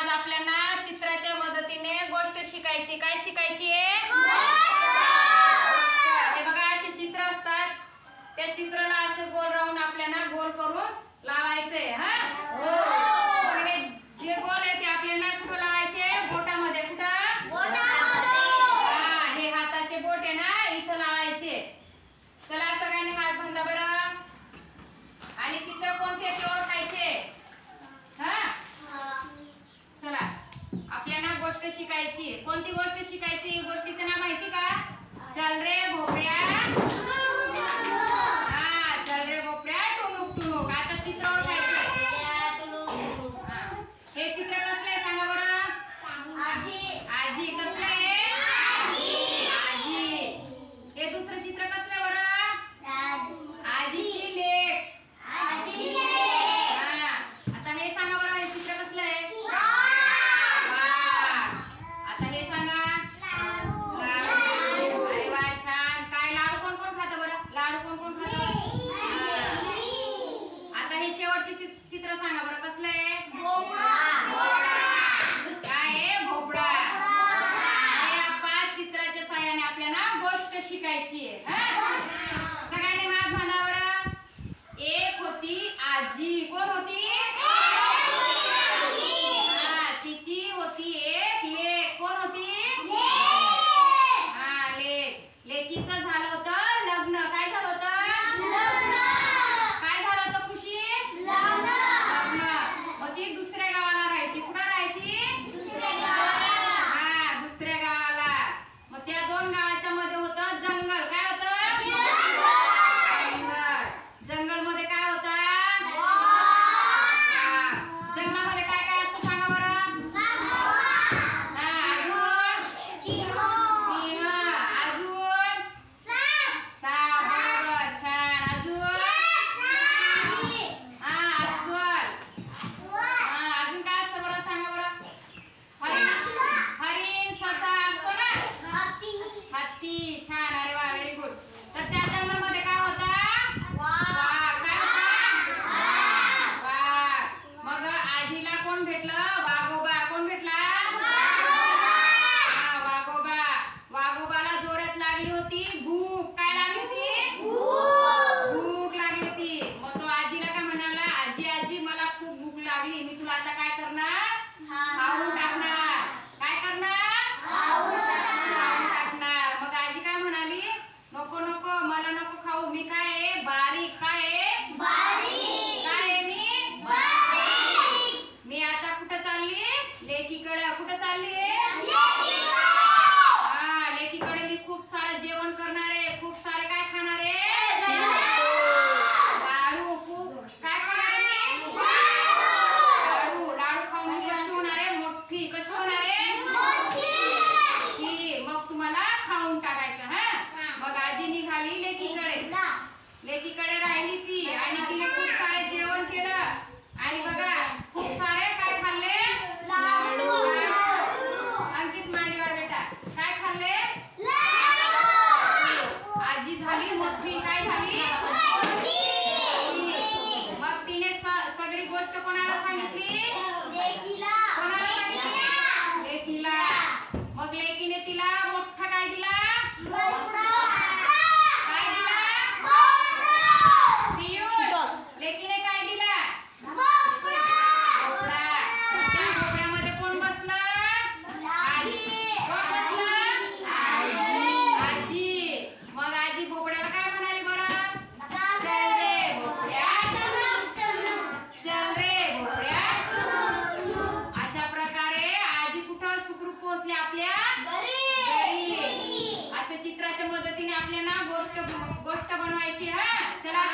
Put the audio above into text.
आज आपल्याला चित्राच्या मदतीने गोष्ट शिकायची. काय शिकायची आहे? हे बघा अशी चित्र असतात. त्या चित्राला असे गोल राहून आपल्याला गोल करून लावायचे. हा जे गोल आहे ते आपल्याला कुठं लावायचे? बोटामध्ये. कुठं? बोटामध्ये. हा हे हाताचे बोट आहे ना, इथं लावायचे. चला सगळ्यांनी हात बांधा बरं. आणि चित्र कोणते ते ओळखायचे. हा चला आपल्याला गोष्ट शिकायची. कोणती गोष्ट शिकायची? गोष्टीचं नाव माहिती का? चल रे भोपळ्या. हा चल रे भोपळ्या टुणूक टुणूक. आता चित्र ओळखायचं. हे चित्र कसले आहे सांगा बरं. आजी. आजी कसले आहे? आजी. हे दुसरं चित्र कसले बरं? आजीची लेक. आता हे सांगा बरं, हे चित्र कसलं आहे? आता हे सांगा. लाडू. अरे वा छान. काय लाडू कोण कोण खातं बरं? लाडू कोण कोण खातं? आता हे शेवटचे चित्र सांगा बरं कसलं आहे? काय आहे? भोपळा. हे आपण चित्राच्या साहाय्याने आपल्याला गोष्ट शिकायची आहे. सगळ्यांनी हात बांधा बरं. एक होती आजी. कोण होती? तिची होती एक लेक. कोण होती? हा लेक. लेकीचं झालं होतं लग्न. काय झालं होतं? काय झालं होतं खुशी? लग्न. मग ती दुसऱ्या गावाला राहायची. कुठं राहायची? हा दुसऱ्या गावाला. मग त्या दोन गावाच्या मध्ये होतं जंगल. काय होतं? जंगल मध्ये काय होता? जंगलामध्ये काय काय असतं सांगा बरं. अजून सिंह. अजून साप. बरोबर छान. अजून अस्वल. अजून काय असतं बरं सांगा बरं. हरिण. ससा असतो ना. हत्ती. छान. अरे वा व्हेरी गुड. तर त्या जंगल मध्ये काय होता? मग आजीला कोण भेटलं? वाघोबा. कोण भेटला? वाघोबा. वाघोबाला जोरात लागली होती भूक. काय लागली होती? भूक लागली होती. मग तो आजीला काय म्हणाला? आजी आजी मला खूप भूक लागली. मी तुला आता काय करणार? खाऊन टाकणार. काय करणार? खाऊन टाकणार. मग आजी काय म्हणाली? नको नको मला नको खाऊ. मी काय आहे? बारीक. काय आहे? काय आहे मी? मी आता कुठं चालली? लेकीकडे. कुठं चालली? हा लेकीकडे. मी खूप सारं जेवण करणार आहे. खूप सारे काय खाणार आहे? लाडू. खूप काय खाणार आहे मी? लाडू. लाडू खाऊन मी कशी होणार आहे? मोठी. कशी होणार आहे? मग तुम्हाला खाऊन टाकायचं. हा मग आजी निघाली लेकीकडे. लेकीकडे राहिली ती आणि तिने खूप सारे जेवण केलं. आणि बघा खूप सारे काय खाल्ले? लाडू. अंकित मांडीवार बेटा काय खाल्ले? आजी झाली मोठी. काय झाली? मग तिने सगळी गोष्ट कोणाला सांगितली? कोणाला सांगितली? लेकीला. मग लेकीने तिला मोठा काय दिला? काय दिला? लेकीने काय दिला? भोपळा. त्या भोपळ्यामध्ये कोण बसलं? कोण बसलं? आजी. मग आजी भोपळ्याला काय म्हणाली बरं? चल रे भोपळ्या. चल रे भोपळ्या. अशा प्रकारे आजी कुठं सुखरूप पोहोचली? आपल्या घरी. असं चित्राच्या मदतीने आपल्याला गोष्ट बनवायची. हा चला.